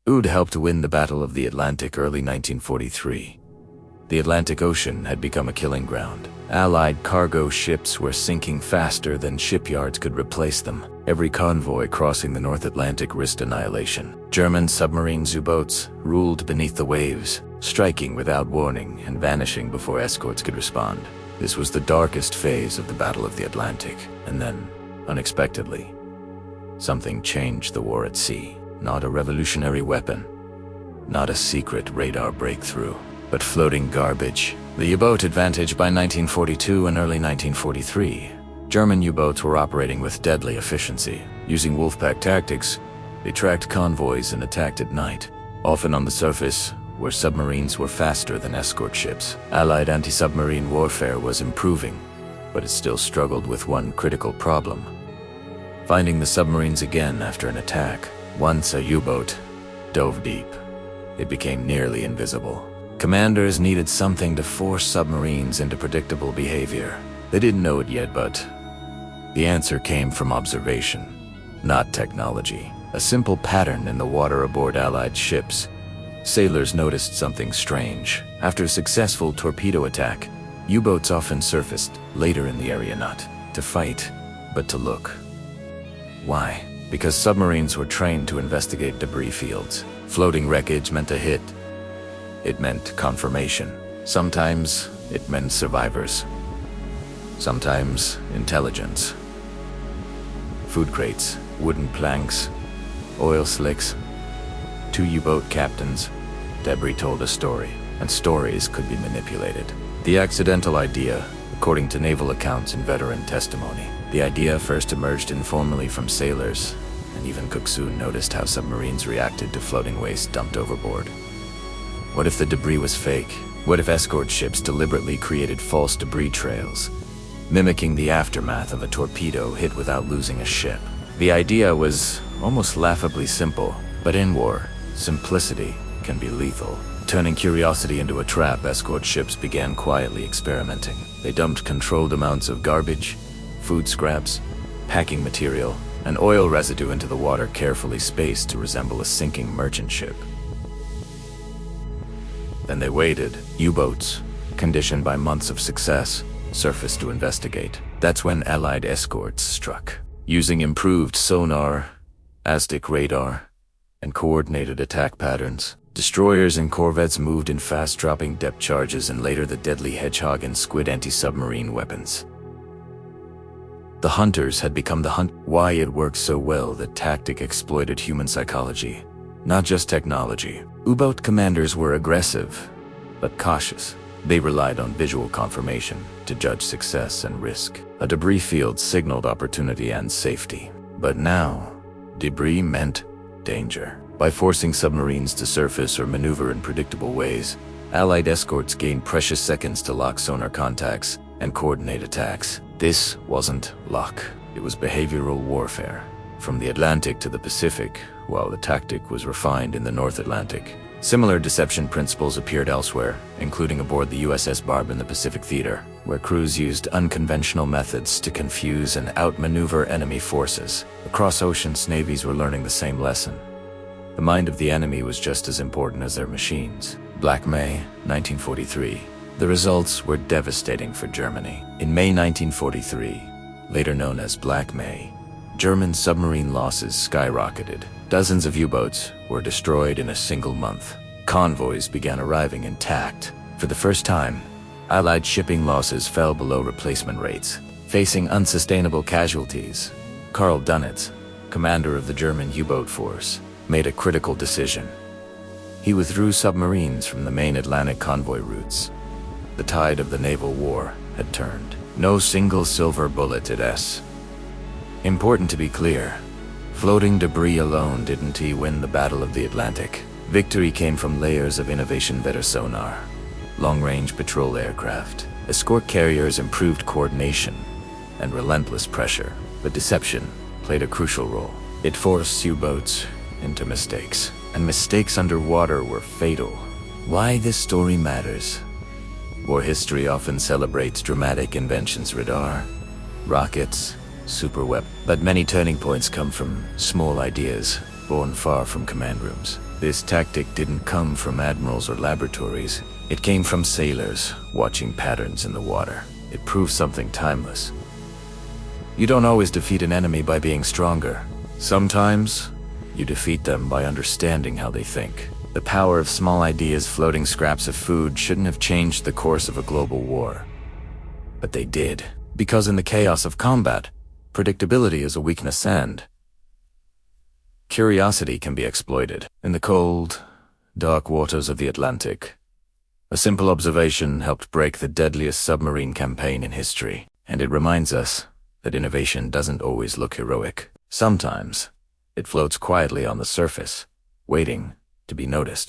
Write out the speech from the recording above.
Oud helped win the Battle of the Atlantic early 1943. The Atlantic Ocean had become a killing ground. Allied cargo ships were sinking faster than shipyards could replace them. Every convoy crossing the North Atlantic risked annihilation. German submarine U-boats ruled beneath the waves, striking without warning and vanishing before escorts could respond. This was the darkest phase of the Battle of the Atlantic. And then, unexpectedly, something changed the war at sea. Not a revolutionary weapon, not a secret radar breakthrough, but floating garbage. The U-boat advantage by 1942 and early 1943. German U-boats were operating with deadly efficiency. Using Wolfpack tactics, they tracked convoys and attacked at night, often on the surface, where submarines were faster than escort ships. Allied anti-submarine warfare was improving, but it still struggled with one critical problem: finding the submarines again after an attack. Once a U-boat dove deep, it became nearly invisible. Commanders needed something to force submarines into predictable behavior. They didn't know it yet, but the answer came from observation, not technology. A simple pattern in the water aboard Allied ships. Sailors noticed something strange. After a successful torpedo attack, U-boats often surfaced later in the area, not to fight, but to look. Why? Because submarines were trained to investigate debris fields. Floating wreckage meant a hit. It meant confirmation. Sometimes it meant survivors. Sometimes intelligence. Food crates, wooden planks, oil slicks. 2 U-boat captains. Debris told a story, and stories could be manipulated. The accidental idea, according to naval accounts and veteran testimony. The idea first emerged informally from sailors, and even Cook soon noticed how submarines reacted to floating waste dumped overboard. What if the debris was fake? What if escort ships deliberately created false debris trails, mimicking the aftermath of a torpedo hit without losing a ship? The idea was almost laughably simple, but in war, simplicity can be lethal. Turning curiosity into a trap, escort ships began quietly experimenting. They dumped controlled amounts of garbage, food scraps, packing material, and oil residue into the water, carefully spaced to resemble a sinking merchant ship. Then they waited. U-boats, conditioned by months of success, surfaced to investigate. That's when Allied escorts struck. Using improved sonar, Aztec radar, and coordinated attack patterns, destroyers and corvettes moved in fast-dropping depth charges and later the deadly Hedgehog and Squid anti-submarine weapons. The hunters had become the hunt. Why it worked so well? The tactic exploited human psychology, not just technology. U-boat commanders were aggressive, but cautious. They relied on visual confirmation to judge success and risk. A debris field signaled opportunity and safety. But now, debris meant danger. By forcing submarines to surface or maneuver in predictable ways, Allied escorts gained precious seconds to lock sonar contacts and coordinate attacks. This wasn't luck. It was behavioral warfare. From the Atlantic to the Pacific, while the tactic was refined in the North Atlantic. Similar deception principles appeared elsewhere, including aboard the USS Barb in the Pacific Theater, where crews used unconventional methods to confuse and outmaneuver enemy forces. Across oceans, navies were learning the same lesson. The mind of the enemy was just as important as their machines. Black May, 1943. The results were devastating for Germany. In May 1943, later known as Black May, German submarine losses skyrocketed. Dozens of U-boats were destroyed in a single month. Convoys began arriving intact. For the first time, Allied shipping losses fell below replacement rates. Facing unsustainable casualties, Admiral Dönitz, commander of the German U-boat force, made a critical decision. He withdrew submarines from the main Atlantic convoy routes. The tide of the naval war had turned. No single silver bullet at S. Important to be clear, floating debris alone didn't win the Battle of the Atlantic. Victory came from layers of innovation: better sonar, long-range patrol aircraft, escort carriers, improved coordination, and relentless pressure. But deception played a crucial role. It forced U-boats into mistakes, and mistakes underwater were fatal. Why this story matters? War history often celebrates dramatic inventions: radar, rockets, superweapons. But many turning points come from small ideas born far from command rooms. This tactic didn't come from admirals or laboratories. It came from sailors watching patterns in the water. It proves something timeless. You don't always defeat an enemy by being stronger. Sometimes, you defeat them by understanding how they think. The power of small ideas floating scraps of food shouldn't have changed the course of a global war. But they did. Because in the chaos of combat, predictability is a weakness and curiosity can be exploited. In the cold, dark waters of the Atlantic, a simple observation helped break the deadliest submarine campaign in history. And it reminds us that innovation doesn't always look heroic. Sometimes, it floats quietly on the surface, waiting to be noticed.